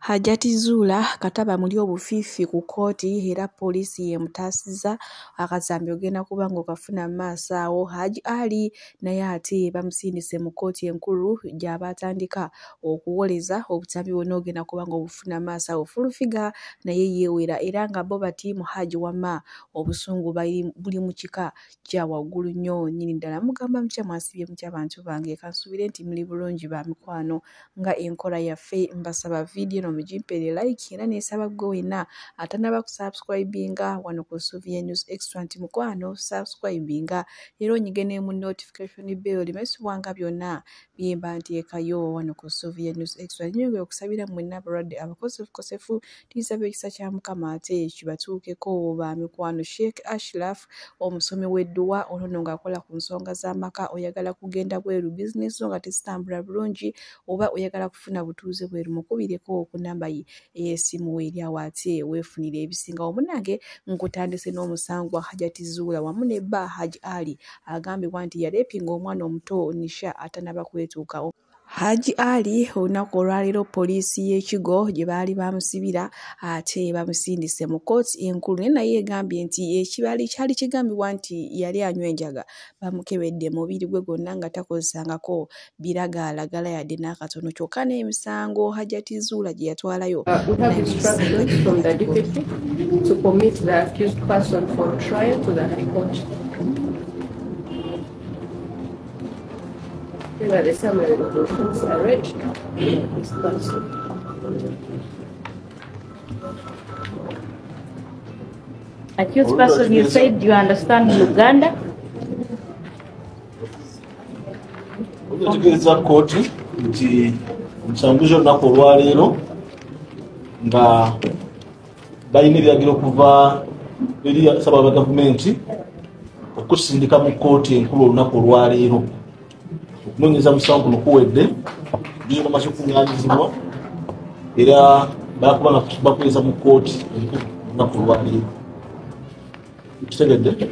Hajjati Zula kataba muli obufiifi ku kkooti era poliisi yemutaasizza akazambi ogenda kuba ng'okafuna mu maaso awo. Haji Ali naye ate bamusindise mu kkooti enkulu gy'aba atandika okuwoleza obutambi bwonna ogenda kuba ng'obufuna mu maaso awo. Fulufiga naye yeewera era nga bo bati Muhaji Wamma obusungu buli mu kika kya waggulu nnyo nnyini ddala. Mugamba mutya, mwasibye mutya bantu bange? Kansuubire nti muli bulungi ba mikwano nga enkola yaffe. Mbasaba viidiyo mugimpeere like era neesaba gwe wenna atanaba kusubscribinga wano ku Sylvia News Extra nti mukwano subscribinga era onyige mu notification bell limesibwanga byonna byemba nteekayo wano ku Sylvia News Extra. Nyongera okusabira mwenna abalwadde abakosefu tinsaba ekisa kya Mukama ate kibatuukeko ba mikwano. Sheikh Ashraf omusomi w'edduwa ono ng'akola ku nsonga z'amaka, oyagala kugenda bweru business zo nga tezitambula bulungi oba oyagala kufuna butuuze bweru, mukubireko ku namba ye ey'essimu eri awo ate weefunira ebisinga. Omunange nkutandise n'omusango gwa Hajjati Zula wamu ne bba Haji Ali agambibwa nti yareepinga omwana omuto Nisha atanaba kwetuukawo. Haji Ali olunaku olwaleero poliisi y'Ekigo gye baali bamusibira ate bamusindise mu kkooti enkulu, naye naye egambye nti kyali kigambibwa nti yali anywa enjaga bamukebedde mubiri gwe gwonna nga takozesangako biragaalagala yadde n'akatono. Kyokka n'emisango Hajjati Zula gye yatwalayo The summary resolutions are read. This person. Accused person, you said you understand Uganda? Tutegeeza kkooti nti omusanguzi olunaku olwaleero nga balina ebiragiro okuva eri Ssaabawala gavumenti okusindika mu kkooti enkulu olunaku olwaleero. Okunoonyeza musango kuno kuwedde biri bamaze okuŋŋaanyizibwa era bakuba nga bakweza mu kkooti enkulu olunaku olwaleero. Kitegedde?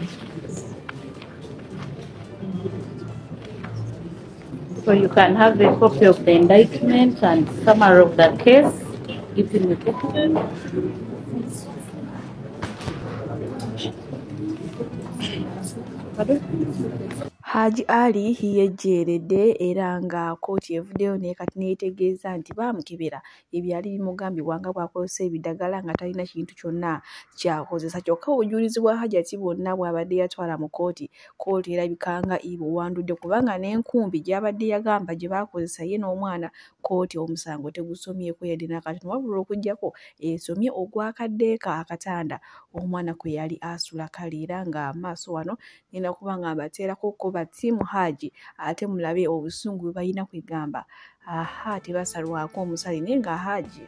So you can have a copy of the indictment and summary of the case. Give him a copy. Haji Ali yejjeeredde era nga kkooti evuddeyo naye kati neetegeeza nti baamukebera ebyali bimugambibwa nga bw'akozesa ebiddagala nga talina kintu kyonna ky'akozesa. Kyokka obujulizi bwa Hajjati bwonna bw'abadde yatwala mu kkooti, kkooti erabika nga ibuwandudde kubanga n'enkumbi gy'abadde yagamba gye baakozesa ye n'omwana, kkooti omusango tegusomyeko yadde n'akatono, wabula okuggyako esomye ogw'akaddeeka akatanda omwana kwe yali asula kale era nga maaso wano ngenda kuba nga mbateerako batiimu Haji ate mulabe obusungu bwe balina kwegamba. Aha, tebasalwako omusali naye nga Haji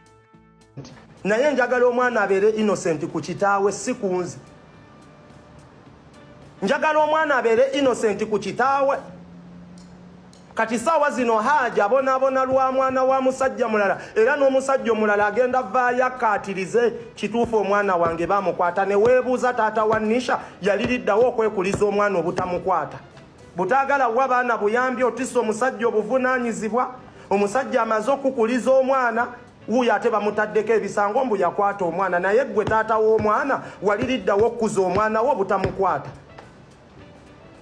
naye njagala omwana abeere innocent ku kitaawe, si ku nze. Njagala omwana abeere innocent ku kitaawe. Kati saawa zino Haji abonaabona lwa mwana wa musajja mulala era n'omusajja omulala agenda avaayo akkaatirize kituufu omwana wange baamukwata. Ne weebuuza taata wa Nisha yaliriddawo okwekuliza omwana obutamukwata. Butaagala wa baana buyambi otissa omusajja obuvunaanyizibwa. Omusajja amaze okukuliza omwana wuuyo ate bamutaddeko ebisango mbu yakwata omwana, naye ggwe taata w'omwana waliriddawo okkuza omwana wo obutamukwata.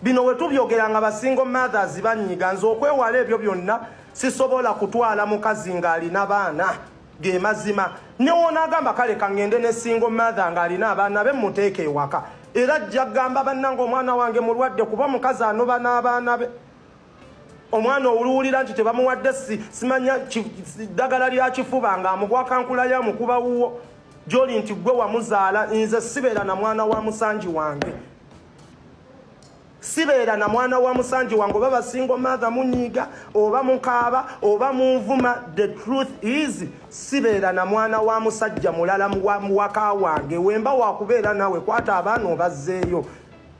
Bino we tubyogera nga basingo mothers banyiga, nze okwewala ebyo byonna sisobola kutwala mukazi ng'alina baana, ge mazima. Ne wonaagamba kale kangende ne single mother ng'alina abaana be muteeke ewaka era ajja kugamba bannange omwana wange mulwadde kuba mukazi anoba n'abaana be. Omwana oluwulira nti tebamuwadde simanya ddagala lya kifuba ng'amugwa kankula yamukuba wuwo gy'oli nti gwe wamuzaala. Nze sibeera na mwana wa musanji wange, sibeera na mwana wa musanji wange. Oba basingo mother munyiiga oba mukaaba oba munvuma, the truth is sibeera na mwana wa musajja mulala mu waka wange. Wemba wakubeera nawe kwata abaana obazzeeyo.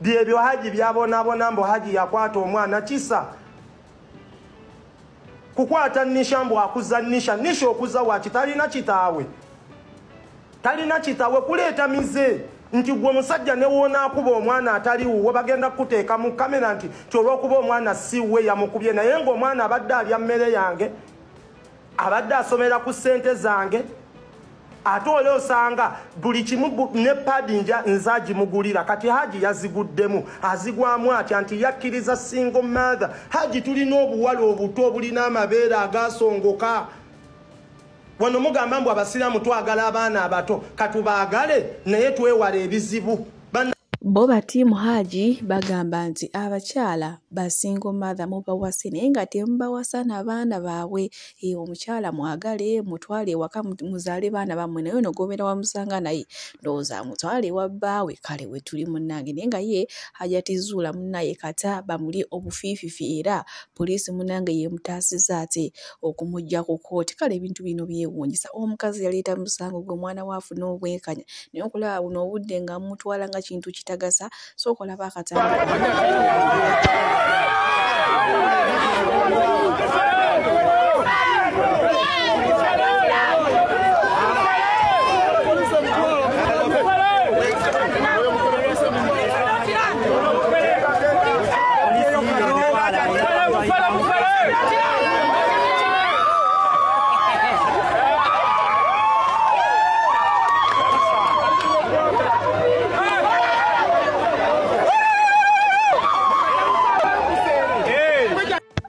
Byebyo Haji byabonaabona mbu Haji yakwata omwana kisa. Kukwata Nisha mbu akuza Nisha. Nisha okuza waki? Talina kitaawe, talina kitaawe. Kuleeta mize nti gwe musajja ne wonaakuba omwana atali wuwe bagenda kuteeka mu kamera nti kyolwokuba omwana si we yamukubye, naye ng'omwana abadde alya mmere yange, abadde asomera ku ssente zange, ate ole osanga buli kimu ne padi nzagimugulira kati Haji yaziguddemu azigwamu atya nti yakkiriza single mother. Haji tulina obuwala obuto obulina amabeere agasongoka. Wano mugamba mbu abasiraamu twagala abaana abato katubaagale naye twewala ebizibu. Bo batiimu Haji bagamba nti abakyala basingo mother mubawase naye nga temubawasa n'abaana baabwe. Omukyala mwagale mutwale ewaka muzaale baana bammwe naye ono gomera wamusanga naye ndowooza mutwale ewa bbaawe kale we tuli munnange naye nga ye hajatizuula munnaye kata bamuli obufiififi era poliisi munnange yemutaasiza ate okumujja ku kooti. Kale ebintu bino byewuunyisa. Omukazi yaleeta musango gwe mwana waafuna obwenkanya naye okulaba buno obudde nga mutwala nga kintu kitagasa sokola bakatanga.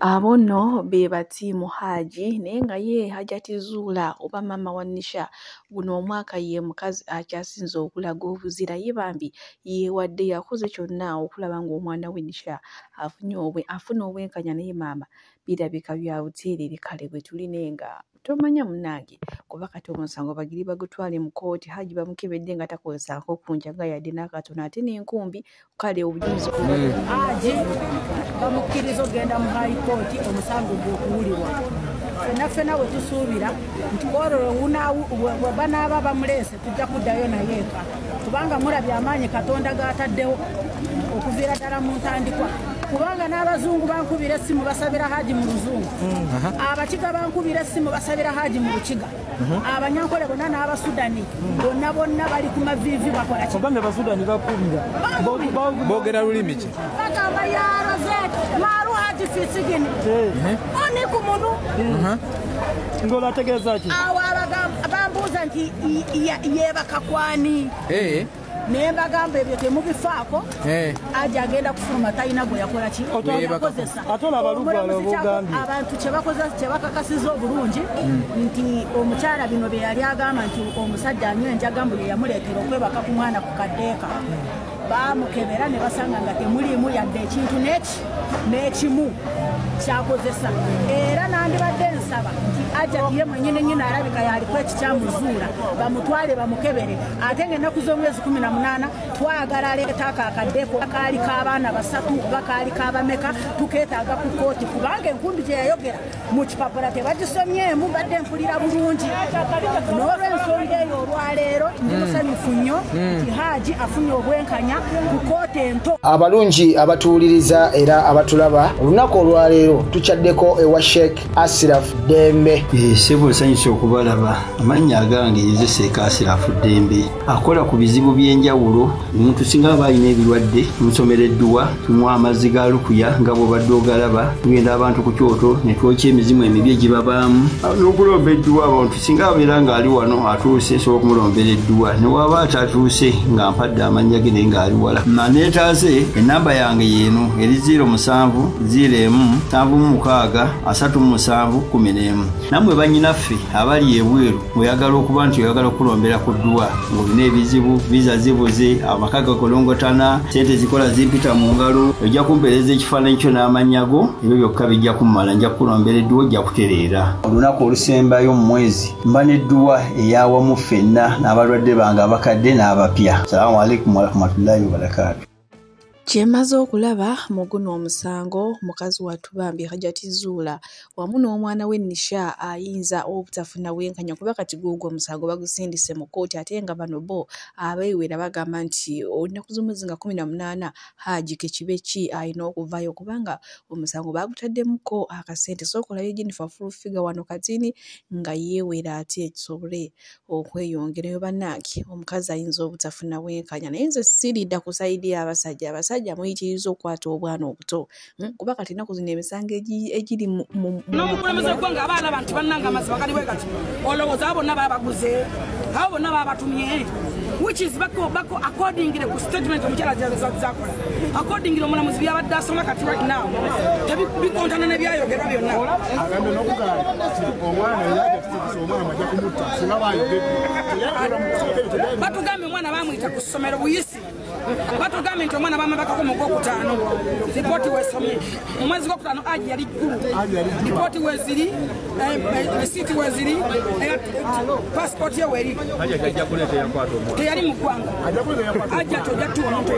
Abo nno be batiimu Haji naye nga ye hajatizuula oba mama wa Nisha guno omwaka ye mukazi akyasinze okulaga obuzira ye bambi yeewadde yakoze kyonna okulaba ng'omwana we Nisha afuna obwenkanya naye maama birabika bya buteerere. Kale bwe tuli nenga tomanya munnange kuba kati omusango bagiri bagutwale mu kooti. Haji bamukebedde nga takozesako kunjaga yadde n'akatono ate n'enkumbi. Kale obujulizi Haji bamukkiriza ogenda mu high court omusango gw'okuwulirwa. Ffenna we tusuubira nti olwo banaaba bamuleese tujja kuddayo naye eka kubanga mulabye amaanyi Katonda g'ataddewo okuviira ddala mu ntandikwa. Kubanga n'abazungu bankubira essimu basabira Haji mu luzungu, abakiga bankubira essimu basabira Haji mu lukiga, abanyankole bonna n'abasudani bonna bali ku maviivi bakola ki? Ogambe abasudani bakubira boogera lulimi ki? Bagamba ya Rosette maaru Haji fisigini oni ku munu ng'olategeeza ki? Awo bambuuza nti yebakakwani naye mbagamba ebyo temubifaako. Haji agenda kufuluma talina gwe yakola ki yakozesa. Abantu kye bakakasiza obulungi nti omukyala bino bye yali agamba nti omusajja anywa enjaga mbu ye yamuleetera okwebaka ku mwana ku kaddeeka baamukebera ne basanga nga temuliimu yadde ekintu n'ekimu kyakozesa. Era nandibadde nsaba nti Haji ye mwennyini alabika yaliko ekikyamuzuula bamutwale bamukebere ate ng'ennaku z'omwezi 18 twagala aleeta akakaddeeko kaali k'abaana 3 oba kaali k'abameka tukeetaaga ku kooti kubanga enkumbi gye yayogera mu kipapula tebagisomyemu badde mpulira bulungi. N'olw'ensonga eyo olwaleero ndi musanyufu nnyo nti Haji afunye obwenkanya ku kooti ento. Abalungi abatuwuliriza era abatulaba olunaku olwaleero tukyaddeko ewa Sheikh Ashraf Dembe. Sebo nsanyuse okubalaba. Amannya agange ye Sheikh Ashraf Dembe akola ku bizibu by'enjawulo. Omuntu singa aba alina ebirwadde tumusomereddwa tumuwa amazzi ga lukuya nga bw'obadde ogalaba tugenda abantu ku kyoto ne twokya emizimu emibi egibabaamu n'okulomba edduwa. Abantu singa abeera ng'ali wano atuuse sobola okumulombera edduwa ne waba atatuuse nga mpadde amannya ge naye ng'ali wala. Neetaase ennamba yange yeeno eri 07 01 76 37 11. Nammwe bannyinaffe abali ebweru oyagala okuba nti oyagala okulombera ku dduwa ng'olina ebizibu viza zibuze amaka gakolongotana sente zikola zimpita mu ngalo ojja kumpeereza ekifaananyi kyo n'amannya go ebyo byokka bijja kummala nja kukulombera edduwa ojja kutereera. Olunaku olusembayo mu mwezi mba n'edduwa ey'awamu ffenna n'abalwadde bange abakadde n'abapya. Salaamu alaikum warahmatullahi wabarakatuh. Kyemaze okulaba mu guno omusango mukazi wattu bambi hajatizuula wamu n'omwana we Nisha ayinza obutafuna bwenkanya kuba kati gw'ogwo omusango bagusindise mu kooti ate nga bano bo abeewera bagamba nti olunaku z'omwezi nga 18 Haji kekibe ki alina okuvaayo kubanga omusango bagutaddemuko akasente sokolayo Jennifer Furufiga wano katini nga yeewera ate kisobole okweyongerayo bannange omukazi ayinza obutafuna bwenkanya naye nze siridda ku sayidi y'abasajja muyitiriza okukwata obwana obuto kuba kati ennaku zino emisango egiri n'omukulembeze gwe ng'abaana bantu bannanga amazima gali bwe kati olowooza bonna baabaguze abo bonna babatumye which is bako according to statement omukyala zakola according to omulamuzi byabadde asoma kati right now tebikontana nebyayogerwa byonna batugambye omwana bamuyita ku ssomero buyisi batugambye nti omwana bamabakako mu gwokutaano ripooti wesomye mu mwezi gwokutaano aji yali ggulu ripooti weziri risiiti weziri passport ye weri teyali mu ggwanga ajja tojattu omuntu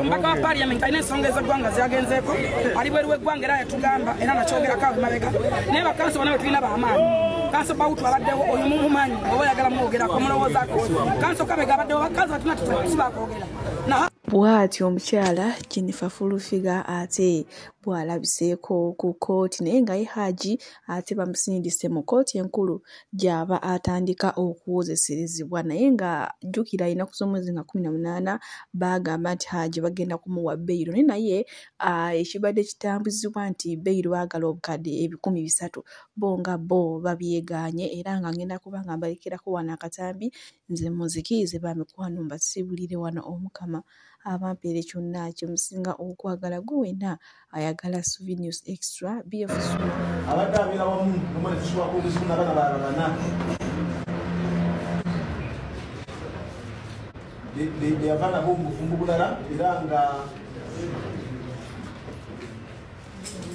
mbaka wa parliament alina ensonga ez'eggwanga zyagenzeeko ali bweru w'eggwanga era yatugamba era nakyogerako awo emabega naye bakanso bonna bwe tulina b'amaanyi kanso bawutu abaddewo oyo mumumanyi oba oyagala muwogerako mulowoozaako kanso kabega abaddewo bakanso batuna tusibakwogera bw'atyo omukyala Jennifer Fulufiga ate bw'alabiseeko ku kkooti naye nga ye Haji ate bamusindise mu kkooti enkulu gy'aba atandika okuwozeserezebwa naye nga jjukira alina z'omwezi nga 18 baagamba nti Haji bagenda kumuwa beyiro naye ekibadde kitambuzibwa nti beyiro baagala obukadde 300 bo nga bo babyegaanye era nga ngenda kuba nga mbalekirako wano akatambi nze muzikirize bamikwano mbasibulire wano omukama abampeere kyonna kyemusinga okwagala gwe wenna ayagala Suvi News Extra BFSuma abadde abeera wamu nomwana tusobola obuzibu n'abaana balabana yavaana b'omufumbo bulala era nga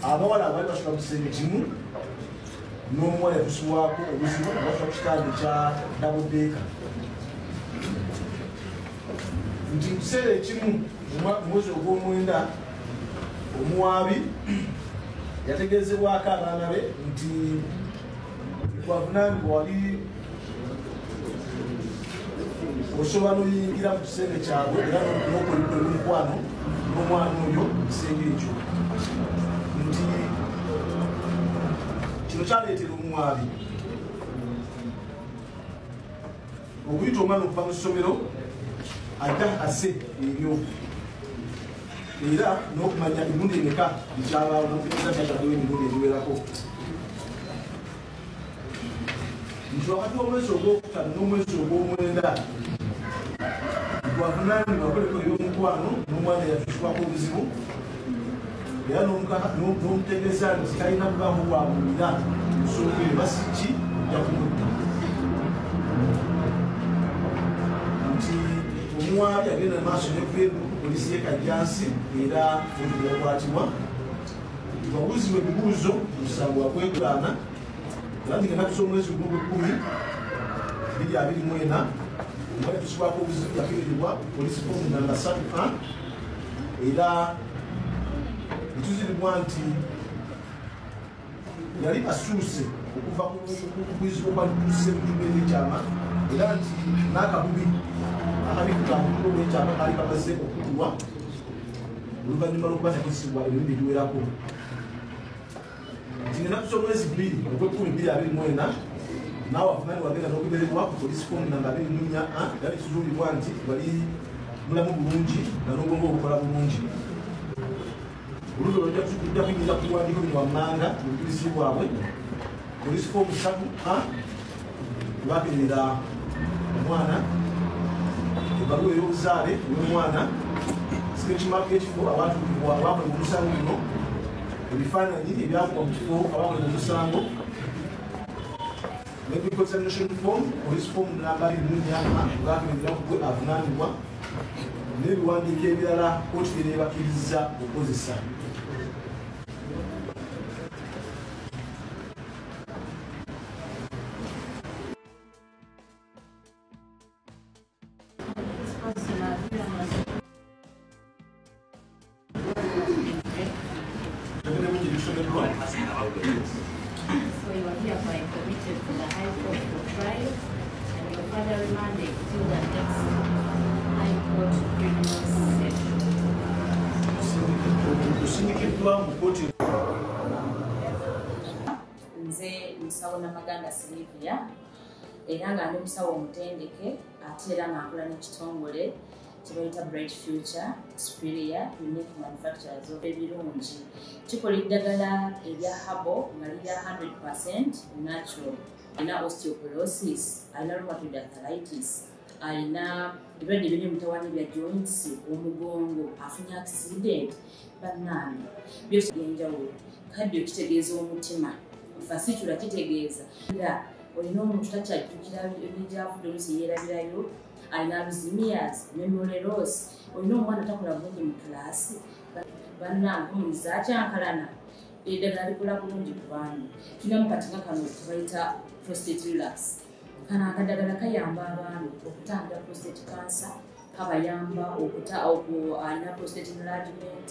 abawala abaali basula mu kisenge kimu n'omuwala yatusibwako obuzibu basula ku kitanda kya dabudeeka nti mu kiseera ekimu mwezi ogw'omwenda omuwaabi yategeezebwako abaana be nti twavunaanibwa wali osobola n'oyingira mu kisenge kyabwe era n'okolidde olumukwano n'omwana oyo mu kisenge ekyo nti kino kyaleetera omuwaabi okuyita omwana okuva mu ssomero ajja ase ebyo era n'okumanya emirundi emeka ekyabaawo n'okutegeeza kyakaddewo emirundi egiwerako nti wakati w'omwezi ogwokutaano n'omwezi ogw'omwenda twavunaanibwa koleko eby'omukwano n'omwana yatusibwako obuzibu era n'omutegeeza nti talina kubaamu bwabulira nsonga eyo basiki ojja kumutta nti omuwaabi agenda maaso nekwenu polisi y'ekajjansi era yakwatibwa babuuzibwa ebibuuzo omusango wakwegulaana era nti ngenda tusa omwezi gumu gw'ekkumi 2024 omwana tusibwako obuzibu yafiirirwa polisi fomu namba 3 era netuziribwa nti yali asuuse okuva kukuyizibwa kwatuuse mukitundu ekyekyama era nti n'akabubi akabi kutambulira olw'ekyama kaali kamaze okutulwa oluvannyuma lw'okuba takozesebwa emirundi egiwerako nti ngenaku z'omwezi 2 ogw'Ekumi 2024 naawe avunaani wagenda n'ogobererwa ku polisi fomu namba 24 era nekizulibwa nti wali mulamu bulungi nga n'obwongo obukola bulungi olulwo lwojja kuyinza kuwandiiko bino wammanga mu bujulizi bwabwe polisi fomu 3 lwakenera omwana ebaluwa ey'obuzaale y'omwana sikekimako ekifo abaatuukibwa abakolebwa omusango bino ebifaananyi ebyakuba mu kifo abakolebwa omusango medical examination form police form namba 24 lwakenera kugwe avunaanibwa n'ebiwandiiko ebirala kooti eneebakkiriza okukozesa So you are hereby committed to the High Court for trial, and your further remanded till the next High Court criminal session. Nze musawo Namaganda Sylvia era nga ndi musawo omutendeke ate era ng'akola n'ekitongole kyebayita Bright Future Superior Unique Manufacturers ebirungi kikola eddagala erya habo nga lirya 100% natural. Alina osteoporosis, alina rheumatoid arthritis, alina ebirwadde eby'emitawaana bya joints, omugongo, afunye accident, bannange byose byenjawulo. Kaddio kitegeeza omutima, fasitula kitegeeza era olina omuntu takyajjukira eby'avudde oluusi yeerabirayo, alina alzheimer's, memory loss, olina omwana takola bulungi mu kilaasi, bannange omuliza akyankalana eddagala likola bulungi ku baana. Tulina mu katinga kano bayita prostate relax. Kano akadagala kayamba abaana okutangira prostate cancer, kabayamba alina prostate enlargement,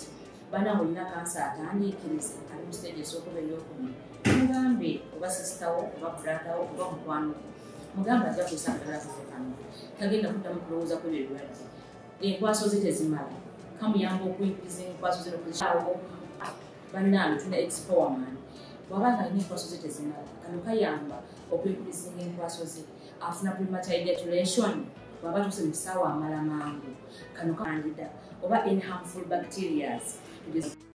bana olina kansa atandiikiriza ali mu stage esookuba ey'okubiri. Mugambe oba sisitawo oba bratawo oba mukwano mugambe ajja kusa akadagala kaffe kano tagenda kuddamu kulowooza ku ebyo ebirwadde. Enkwaso ze tezimala, kamuyamba okuyigiriza enkwaso ze nokuzaawo. Bannange tuna expowerman bw'abanga alina enkwaso ze tezimala, kano kayamba okuyigiriza enkwaso ze. Afuna premature ejaculation bw'aba tuuse mu kisaawe amala mangu, kano kandida oba in harmful bacterias.